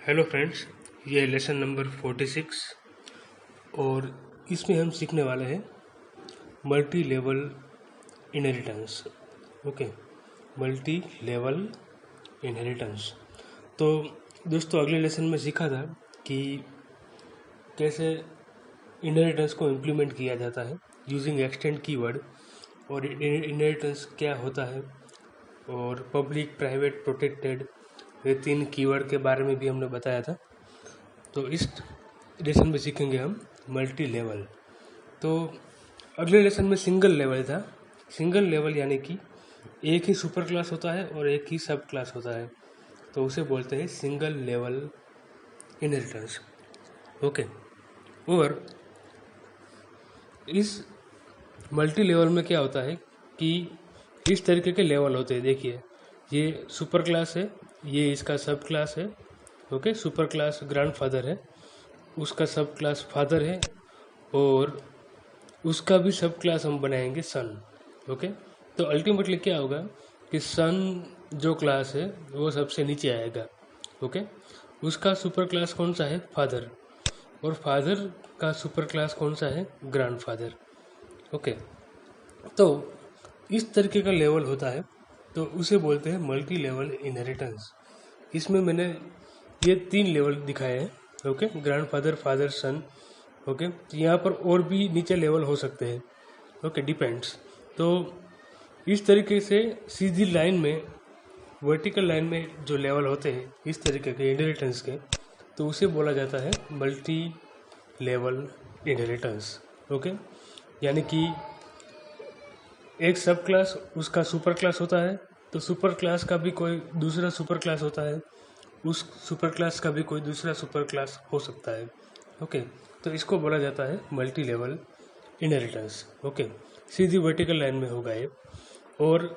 Hello friends, ये है lesson number 46 और इसमें हम सीखने वाले हैं multi level inheritance. Okay, multi level inheritance. तो दोस्तों, अगले लेसन में सीखा था कि कैसे इनहेरिटेंस को इम्प्लीमेंट किया जाता है यूजिंग एक्सटेंड कीवर्ड, और इनहेरिटेंस क्या होता है, और पब्लिक, प्राइवेट, प्रोटेक्टेड, ये 3 कीवर्ड के बारे में भी हमने बताया था। तो इस लेसन में सीखेंगे हम मल्टी लेवल। तो अगले लेसन में सिंगल लेवल था। सिंगल लेवल यानी कि एक ही सुपर क्लास होता है और एक ही सब क्लास होता है, तो उसे बोलते हैं सिंगल लेवल इनहेरिटेंस। ओके, और इस मल्टी लेवल में क्या होता है कि इस तरीके के लेवल होते हैं। देखिए, ये सुपर क्लास है, ये इसका सब क्लास है। ओके, सुपर क्लास ग्रैंडफादर है, उसका सब क्लास फादर है, और उसका भी सब क्लास हम बनाएंगे सन। ओके, तो अल्टीमेटली क्या होगा कि सन जो क्लास है वो सबसे नीचे आएगा। ओके, उसका सुपर क्लास कौन सा है? फादर, और फादर का सुपर क्लास कौन सा है? ग्रैंडफादर। ओके, तो इस तरीके का लेवल होता है, तो उसे बोलते हैं मल्टी लेवल इनहेरिटेंस। इसमें मैंने ये 3 लेवल दिखाए हैं। ओके, ग्रैंडफादर, फादर, सन। ओके, यहाँ पर और भी नीचे लेवल हो सकते हैं। Okay, depends. तो इस तरीके से सीधी लाइन में, वर्टिकल लाइन में जो लेवल होते हैं इस तरीके के इनहेरिटेंस के, तो उसे बोला जाता है मल्टी लेवल इनहेरिटेंस। ओके, यानी कि एक सब क्लास उसका सुपर क्लास होता है, तो सुपर क्लास का भी कोई दूसरा सुपर क्लास होता है, उस सुपर क्लास का भी कोई दूसरा सुपर क्लास हो सकता है। ओके, तो इसको बोला जाता है मल्टी लेवल इनहेरिटेंस। ओके, सीधी वर्टिकल लाइन में होगा ये। और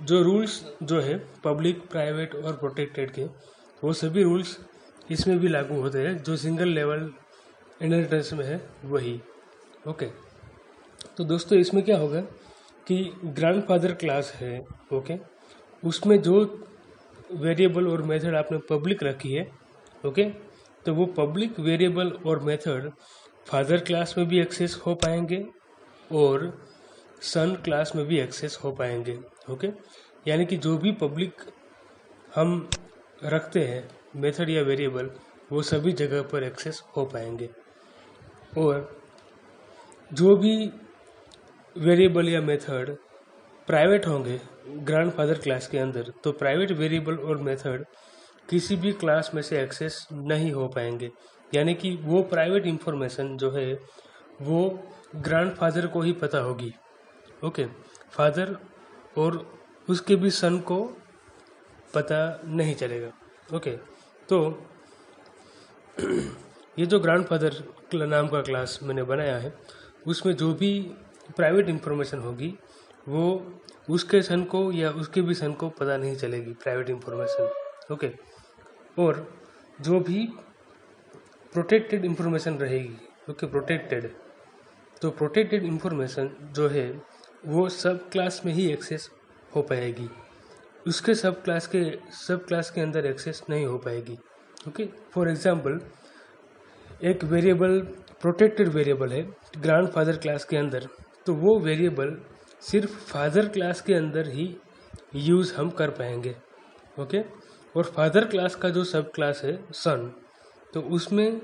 जो रूल्स जो है पब्लिक, प्राइवेट और प्रोटेक्टेड के, वो सभी रूल्स इसमें भी लागू होते हैं जो सिंगल लेवल इनहेरिटेंस में है वही। ओके, तो दोस्तों इसमें क्या होगा कि ग्रैंडफादर क्लास है। ओके, उसमें जो वेरिएबल और मेथड आपने पब्लिक रखी है, ओके, तो वो पब्लिक वेरिएबल और मेथड फादर क्लास में भी एक्सेस हो पाएंगे और सन क्लास में भी एक्सेस हो पाएंगे। ओके, यानी कि जो भी पब्लिक हम रखते हैं मेथड या वेरिएबल, वो सभी जगह पर एक्सेस हो पाएंगे, और जो भी वेरिएबल या मेथड प्राइवेट होंगे ग्रैंडफादर क्लास के अंदर, तो प्राइवेट वेरिएबल और मेथड किसी भी क्लास में से एक्सेस नहीं हो पाएंगे। यानी कि वो प्राइवेट इंफॉर्मेशन जो है वो ग्रैंडफादर को ही पता होगी। ओके, फादर और उसके भी सन को पता नहीं चलेगा। ओके, तो ये जो ग्रैंडफादर नाम का क्लास मैंने बनाया है, उसमें जो भी प्राइवेट इंफॉर्मेशन होगी वो उसके सन को या उसके भी सन को पता नहीं चलेगी, प्राइवेट इंफॉर्मेशन। ओके, और जो भी प्रोटेक्टेड इंफॉर्मेशन रहेगी, ओके, प्रोटेक्टेड, तो प्रोटेक्टेड इंफॉर्मेशन जो है वो सब क्लास में ही एक्सेस हो पाएगी, उसके सब क्लास के अंदर एक्सेस नहीं हो पाएगी। ओके, फॉर एग्जांपल, एक वेरिएबल प्रोटेक्टेड वेरिएबल है ग्रैंडफादर क्लास के अंदर, तो वो वेरिएबल सिर्फ फादर क्लास के अंदर ही यूज़ हम कर पाएंगे। ओके, और फादर क्लास का जो सब क्लास है सन, तो उसमें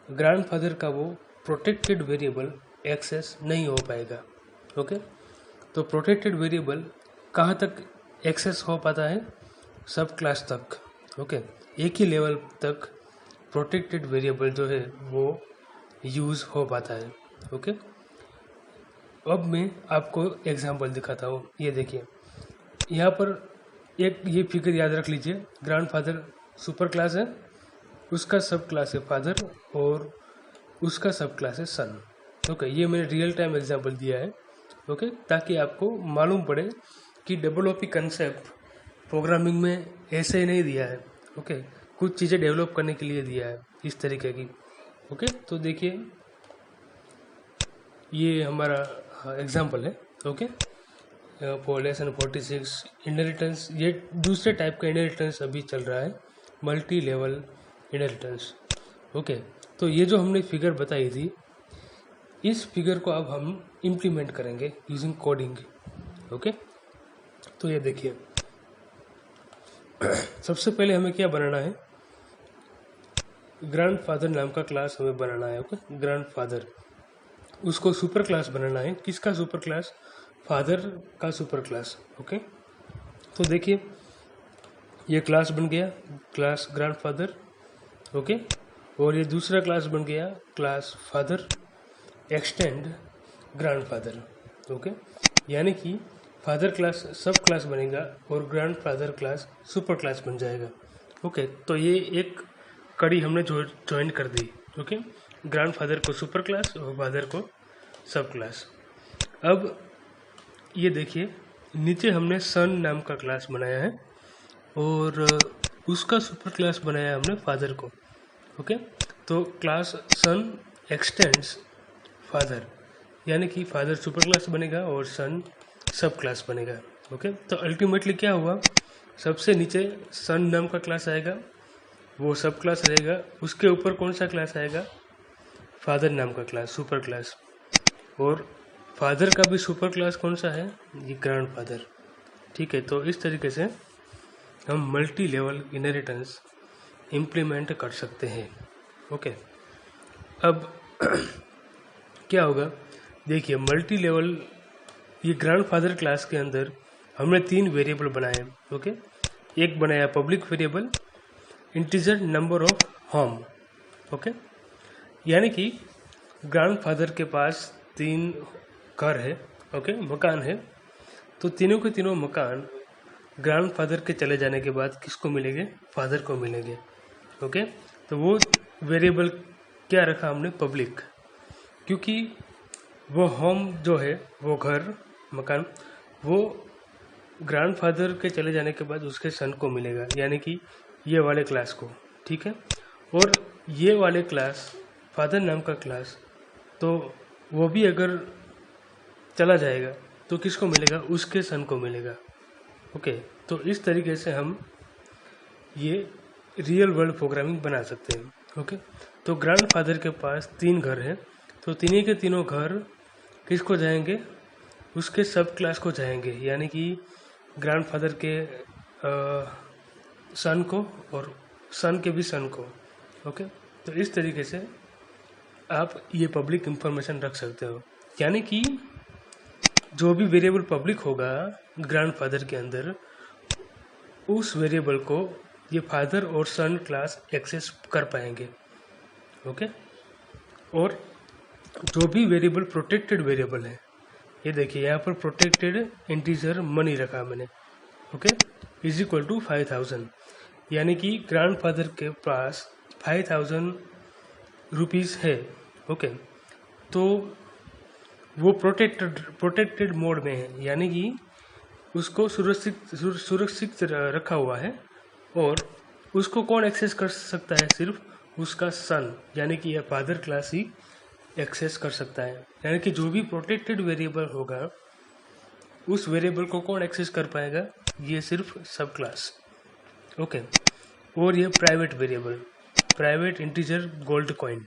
ग्रैंडफादर का वो प्रोटेक्टेड वेरिएबल एक्सेस नहीं हो पाएगा। ओके, तो प्रोटेक्टेड वेरिएबल कहाँ तक एक्सेस हो पाता है? सब क्लास तक। ओके, एक ही लेवल तक प्रोटेक्टेड वेरिएबल जो है वो यूज़ हो पाता है। ओके, अब मैं आपको एग्जांपल दिखाता हूँ। ये देखिए, यहाँ पर एक ये फिगर याद रख लीजिए, ग्रैंडफादर सुपर क्लास है, उसका सब क्लास है फादर, और उसका सब क्लास है सन। ओके, ये मैंने रियल टाइम एग्जांपल दिया है। ओके, ताकि आपको मालूम पड़े कि डेवलपी कंसेप्ट प्रोग्रामिंग में ऐसे ही नहीं दिया है। ओके, कुछ चीज़ें डेवलप करने के लिए दिया है इस तरीके की। ओके, तो देखिए, ये हमारा एग्जांपल है। ओके, फॉर लेसन 46 इनहेरिटेंस, ये दूसरे टाइप का इनहेरिटेंस अभी चल रहा है, मल्टी लेवल इनहेरिटेंस। ओके, तो ये जो हमने फिगर बताई थी, इस फिगर को अब हम इम्प्लीमेंट करेंगे यूजिंग कोडिंग। ओके, तो ये देखिए, सबसे पहले हमें क्या बनाना है, ग्रैंडफादर नाम का क्लास हमें बनाना है। ओके, ग्रैंडफादर, उसको सुपर क्लास बनाना है। किसका सुपर क्लास? फादर का सुपर क्लास। ओके, तो देखिए ये क्लास बन गया, क्लास ग्रैंडफादर। ओके, और ये दूसरा क्लास बन गया, class father extend grandfather. Okay, यानी कि फादर क्लास सब क्लास बनेगा और ग्रैंडफादर क्लास सुपर क्लास बन जाएगा। ओके, तो ये एक कड़ी हमने ज्वाइन कर दी। ओके, ग्रैंडफादर को सुपर क्लास और फादर को सब क्लास। अब ये देखिए, नीचे हमने सन नाम का क्लास बनाया है और उसका सुपर क्लास बनाया हमने फादर को। ओके, तो क्लास सन एक्सटेंड्स फादर, यानी कि फादर सुपर क्लास बनेगा और सन सब क्लास बनेगा। ओके, तो अल्टीमेटली क्या हुआ, सबसे नीचे सन नाम का क्लास आएगा, वो सब क्लास रहेगा, उसके ऊपर कौन सा क्लास आएगा, फादर नाम का क्लास सुपर क्लास, और फादर का भी सुपर क्लास कौन सा है, ये ग्रैंडफादर। ठीक है, तो इस तरीके से हम मल्टी लेवल इनहेरिटेंस इम्प्लीमेंट कर सकते हैं। ओके, अब क्या होगा, देखिए मल्टी लेवल, ये ग्रैंडफादर क्लास के अंदर हमने 3 वेरिएबल बनाए। ओके, एक बनाया public variable integer number of home. Okay, यानी कि ग्रैंडफादर के पास 3 घर है। ओके, मकान है, तो तीनों के तीनों मकान ग्रैंडफादर के चले जाने के बाद किसको मिलेंगे, फादर को मिलेंगे। ओके, तो वो वेरिएबल क्या रखा हमने, पब्लिक, क्योंकि वो होम जो है, वो घर मकान, वो ग्रैंडफादर के चले जाने के बाद उसके सन को मिलेगा, यानी कि ये वाले क्लास को। ठीक है, और ये वाले क्लास फादर नाम का क्लास, तो वो भी अगर चला जाएगा तो किसको मिलेगा, उसके सन को मिलेगा। ओके, तो इस तरीके से हम ये रियल वर्ल्ड प्रोग्रामिंग बना सकते हैं। ओके, तो ग्रैंडफादर के पास 3 घर हैं, तो तीनों के तीनों घर किसको जाएंगे, उसके सब क्लास को जाएंगे, यानी कि ग्रैंडफादर के सन को और सन के भी सन को। ओके, तो इस तरीके से आप ये पब्लिक इंफॉर्मेशन रख सकते हो, यानी कि जो भी वेरिएबल पब्लिक होगा ग्रैंडफादर के अंदर, उस वेरिएबल को ये फादर और सन क्लास एक्सेस कर पाएंगे। ओके, और जो भी वेरिएबल प्रोटेक्टेड वेरिएबल है, ये देखिए यहाँ पर प्रोटेक्टेड इंटीजर मनी रखा मैंने। ओके, इज इक्वल टू 5000, यानी कि ग्रैंडफादर के पास 5000 रुपीज़ है। ओके, तो वो प्रोटेक्टेड मोड में है, यानी कि उसको सुरक्षित रखा हुआ है, और उसको कौन एक्सेस कर सकता है, सिर्फ उसका सन, यानी कि यह फादर क्लास ही एक्सेस कर सकता है। यानी कि जो भी प्रोटेक्टेड वेरिएबल होगा, उस वेरिएबल को कौन एक्सेस कर पाएगा, ये सिर्फ सब क्लास। ओके, और ये private variable, private integer gold coin,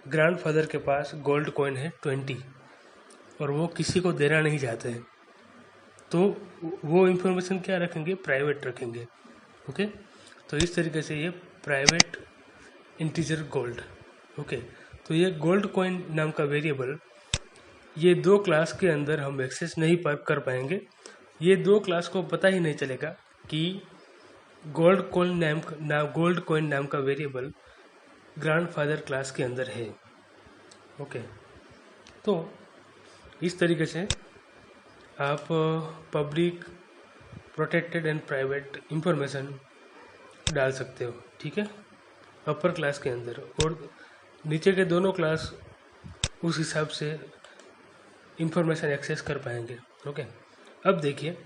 grandfather के पास गोल्ड कॉइन है 20 और वो किसी को देना नहीं चाहते हैं, तो वो इंफॉर्मेशन क्या रखेंगे, प्राइवेट रखेंगे। ओके, तो इस तरीके से ये प्राइवेट इंटीजर गोल्ड। ओके, तो ये गोल्ड कॉइन नाम का वेरिएबल, ये 2 क्लास के अंदर हम एक्सेस नहीं कर पाएंगे। ये 2 क्लास को पता ही नहीं चलेगा कि गोल्ड कॉइन नाम का वेरिएबल ग्रैंडफादर क्लास के अंदर है। ओके, तो इस तरीके से आप public, protected and private information डाल सकते हो। ठीक है, अपर क्लास के अंदर, और नीचे के दोनों क्लास उस हिसाब से इंफॉर्मेशन एक्सेस कर पाएंगे। ओके, अब देखिए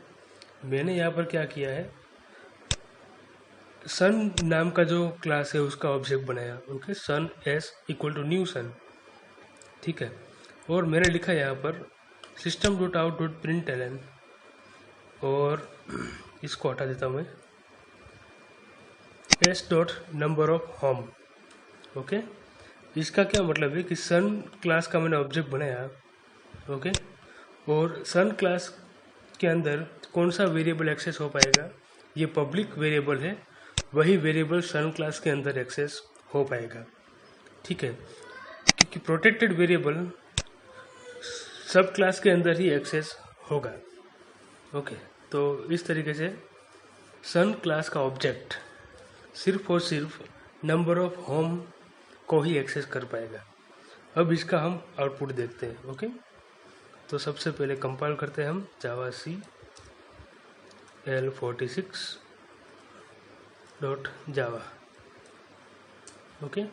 मैंने यहाँ पर क्या किया है, सन नाम का जो क्लास है उसका ऑब्जेक्ट बनाया। Okay, sun s equal to new sun. ठीक है, और मैंने लिखा यहाँ पर system.out.println, और इसको हटा देता हूँ मैं, S dot number of home. Okay, इसका क्या मतलब है कि सन क्लास का मैंने ऑब्जेक्ट बनाया। ओके, और सन क्लास के अंदर कौन सा वेरिएबल एक्सेस हो पाएगा, ये पब्लिक वेरिएबल है, वही वेरिएबल सन क्लास के अंदर एक्सेस हो पाएगा। ठीक है, क्योंकि प्रोटेक्टेड वेरिएबल सब क्लास के अंदर ही एक्सेस होगा। ओके, तो इस तरीके से सन क्लास का ऑब्जेक्ट सिर्फ और सिर्फ नंबर ऑफ होम को ही एक्सेस कर पाएगा। अब इसका हम आउटपुट देखते हैं। ओके, तो सबसे पहले कंपाइल करते हैं हम जावा सी L46 डॉट जावा। ओके,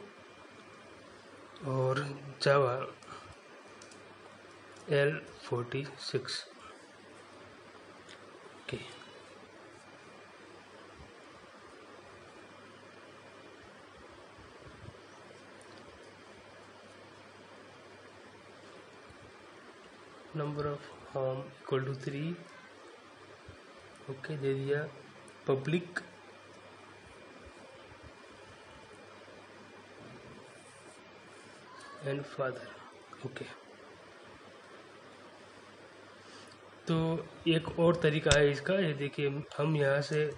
और Java L46। Okay, number of home equal to 3। Okay, दे दिया पब्लिक एंड फादर। ओके, तो एक और तरीका है इसका, ये देखिए, हम यहाँ से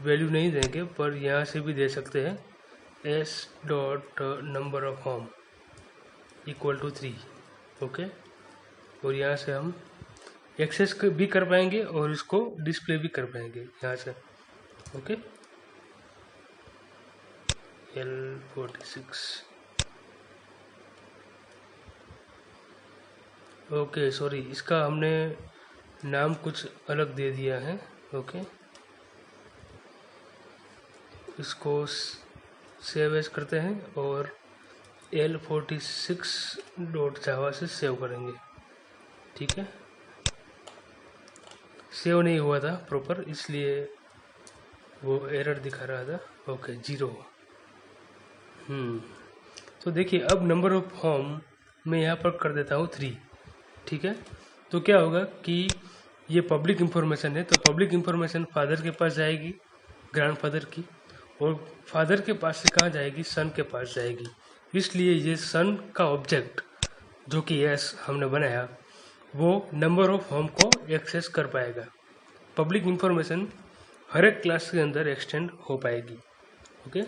वैल्यू नहीं देंगे पर यहाँ से भी दे सकते हैं S dot number of home equal to 3। Okay, और यहाँ से हम एक्सेस भी कर पाएंगे और इसको डिस्प्ले भी कर पाएंगे यहाँ से। Okay, L46। ओके, सॉरी, इसका हमने नाम कुछ अलग दे दिया है। ओके, इसको सेव एज करते हैं और L46 डॉट जावा से सेव करेंगे। ठीक है, सेव नहीं हुआ था प्रॉपर, इसलिए वो एरर दिखा रहा था। ओके, 0। तो देखिए, अब नंबर ऑफ होम मैं यहाँ पर कर देता हूँ 3। ठीक है, तो क्या होगा कि ये पब्लिक इंफॉर्मेशन है, तो पब्लिक इंफॉर्मेशन फादर के पास जाएगी, ग्रैंडफादर की, और फादर के पास से कहाँ जाएगी, सन के पास जाएगी। इसलिए ये सन का ऑब्जेक्ट जो कि एस हमने बनाया, वो नंबर ऑफ होम को एक्सेस कर पाएगा। पब्लिक इंफॉर्मेशन हर एक क्लास के अंदर एक्सटेंड हो पाएगी। ओके,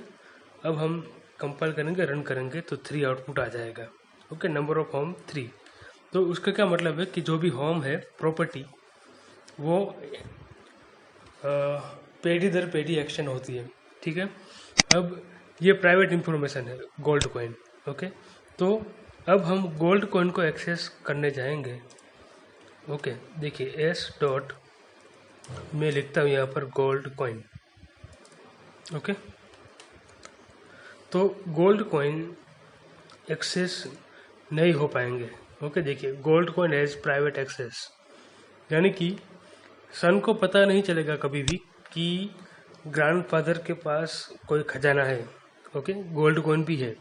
अब हम कंपाइल करेंगे, रन करेंगे, तो 3 आउटपुट आ जाएगा। Okay, number of home 3। तो उसका क्या मतलब है कि जो भी होम है प्रॉपर्टी, वो पेडी दर पेडी एक्शन होती है। ठीक है, अब ये प्राइवेट इंफॉर्मेशन है, गोल्ड कॉइन। ओके, तो अब हम गोल्ड कॉइन को एक्सेस करने जाएंगे। ओके, देखिए, एस डॉट मैं लिखता हूँ यहाँ पर गोल्ड कॉइन। ओके, तो गोल्ड कॉइन एक्सेस नहीं हो पाएंगे। ओके, देखिए, gold coin has private access, यानी कि सन को पता नहीं चलेगा कभी भी कि ग्रैंडफादर के पास कोई खजाना है। ओके, गोल्ड कॉइन भी है।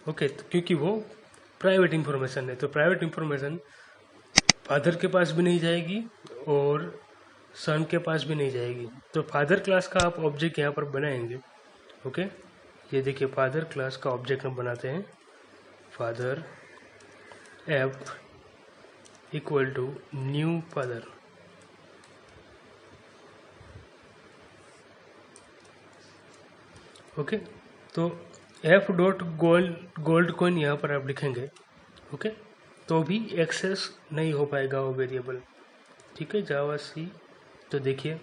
ओके, तो क्योंकि वो प्राइवेट इंफॉर्मेशन है, तो प्राइवेट इंफॉर्मेशन फादर के पास भी नहीं जाएगी और सन के पास भी नहीं जाएगी। तो फादर क्लास का आप ऑब्जेक्ट यहाँ पर बनाएंगे। ओके, ये देखिए, फादर क्लास का ऑब्जेक्ट हम बनाते हैं, father F equal to new father. Okay, तो एफ डॉट गोल्ड कॉइन यहाँ पर आप लिखेंगे। ओके, तो भी एक्सेस नहीं हो पाएगा वो वेरिएबल। ठीक है, जावा सी, तो देखिए,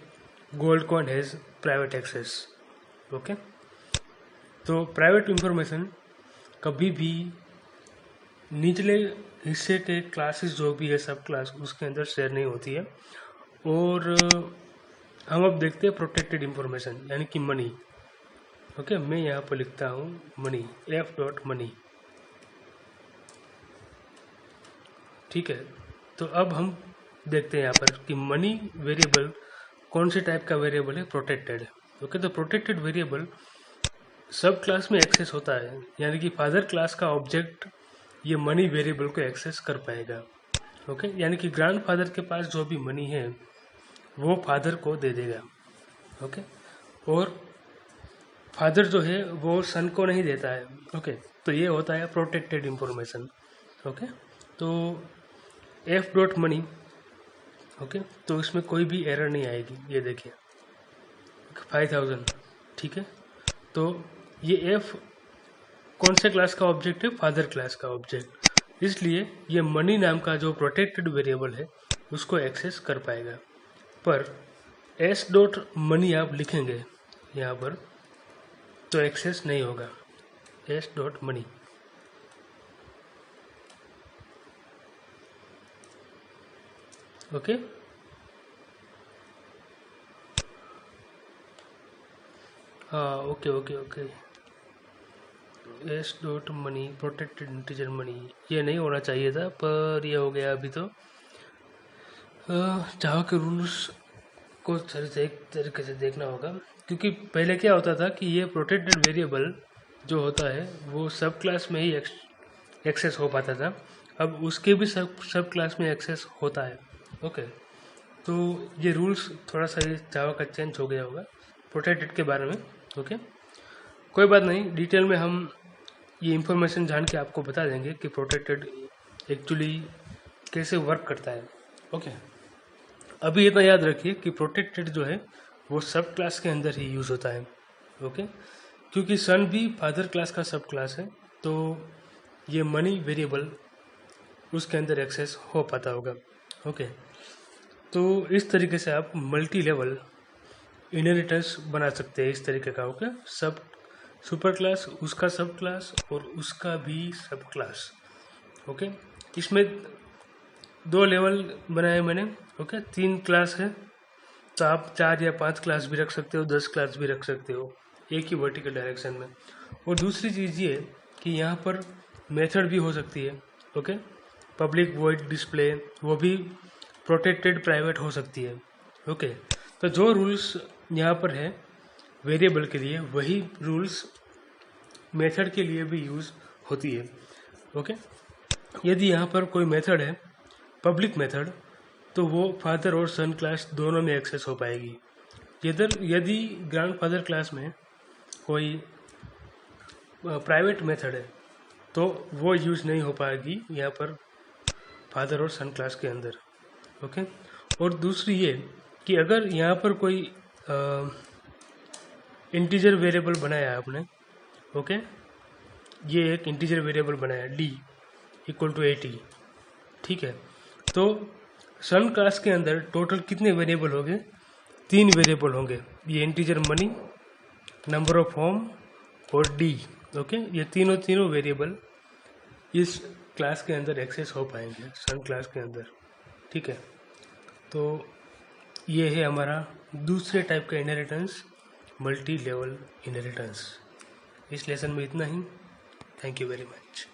gold coin has private access. Okay, तो प्राइवेट इंफॉर्मेशन कभी भी निचले हिस्से के क्लासेस जो भी है, सब क्लास, उसके अंदर शेयर नहीं होती है। और हम अब देखते हैं प्रोटेक्टेड इंफॉर्मेशन, यानी कि मनी। ओके, मैं यहाँ पर लिखता हूँ मनी, एफ डॉट मनी। ठीक है, तो अब हम देखते हैं यहाँ पर कि मनी वेरिएबल कौन से टाइप का वेरिएबल है, प्रोटेक्टेड। ओके, तो प्रोटेक्टेड वेरिएबल सब क्लास में एक्सेस होता है, यानी कि फादर क्लास का ऑब्जेक्ट ये मनी वेरिएबल को एक्सेस कर पाएगा। ओके, यानी कि ग्रैंडफादर के पास जो भी मनी है वो फादर को दे देगा। ओके, और फादर जो है वो सन को नहीं देता है। ओके, तो ये होता है प्रोटेक्टेड इंफॉर्मेशन। ओके, तो एफ डॉट मनी, ओके, तो इसमें कोई भी एरर नहीं आएगी। ये देखिए 5000, ठीक है। तो ये एफ कौन से क्लास का ऑब्जेक्ट है? फादर क्लास का ऑब्जेक्ट, इसलिए ये मनी नाम का जो प्रोटेक्टेड वेरिएबल है उसको एक्सेस कर पाएगा। पर एस डॉट मनी आप लिखेंगे यहाँ पर तो एक्सेस नहीं होगा। एस डॉट मनी, ओके, हाँ, okay okay okay. S dot money protected integer money, ये नहीं होना चाहिए था पर ये हो गया। अभी तो जावा के रूल्स को एक तरीके से देखना होगा, क्योंकि पहले क्या होता था कि ये प्रोटेक्टेड वेरिएबल जो होता है वो सब क्लास में ही एक्सेस हो पाता था। अब उसके भी सब क्लास में एक्सेस होता है। ओके, तो ये रूल्स थोड़ा सा जावा का चेंज हो गया होगा प्रोटेक्टेड के बारे में। ओके, कोई बात नहीं, डिटेल में हम ये इंफॉर्मेशन जान के आपको बता देंगे कि प्रोटेक्टेड एक्चुअली कैसे वर्क करता है। ओके, अभी इतना याद रखिए कि प्रोटेक्टेड जो है वो सब क्लास के अंदर ही यूज़ होता है। ओके, क्योंकि सन भी फादर क्लास का सब क्लास है, तो ये मनी वेरिएबल उसके अंदर एक्सेस हो पाता होगा। ओके, तो इस तरीके से आप मल्टी लेवल इनहेरिटेंस बना सकते हैं इस तरीके का। ओके, सब सुपर क्लास, उसका सब क्लास और उसका भी सब क्लास। ओके, इसमें 2 लेवल बनाए मैंने। ओके, 3 क्लास है, तो आप 4 या 5 क्लास भी रख सकते हो, 10 क्लास भी रख सकते हो एक ही वर्टिकल डायरेक्शन में। और दूसरी चीज़ ये कि यहाँ पर मेथड भी हो सकती है। ओके, पब्लिक वॉइड डिस्प्ले, वो भी प्रोटेक्टेड प्राइवेट हो सकती है। ओके, तो जो रूल्स यहाँ पर है वेरिएबल के लिए, वही रूल्स मेथड के लिए भी यूज़ होती है। ओके, यदि यहाँ पर कोई मेथड है पब्लिक मेथड, तो वो फादर और सन क्लास दोनों में एक्सेस हो पाएगी। यदि ग्रैंडफादर क्लास में कोई प्राइवेट मेथड है तो वो यूज़ नहीं हो पाएगी यहाँ पर फादर और सन क्लास के अंदर। ओके, और दूसरी ये कि अगर यहाँ पर कोई इंटीजर वेरिएबल बनाया आपने, ओके, ये एक इंटीजर वेरिएबल बनाया d इक्वल टू 80, ठीक है, तो सन क्लास के अंदर टोटल कितने वेरिएबल होंगे? 3 वेरिएबल होंगे, ये integer money, number of home और d। ओके, ये तीनों वेरिएबल इस क्लास के अंदर एक्सेस हो पाएंगे सन क्लास के अंदर। ठीक है, तो ये है हमारा दूसरे टाइप का इनहेरिटेंस, मल्टी लेवल इनहेरिटेंस। इस लेसन में इतना ही। Thank you very much.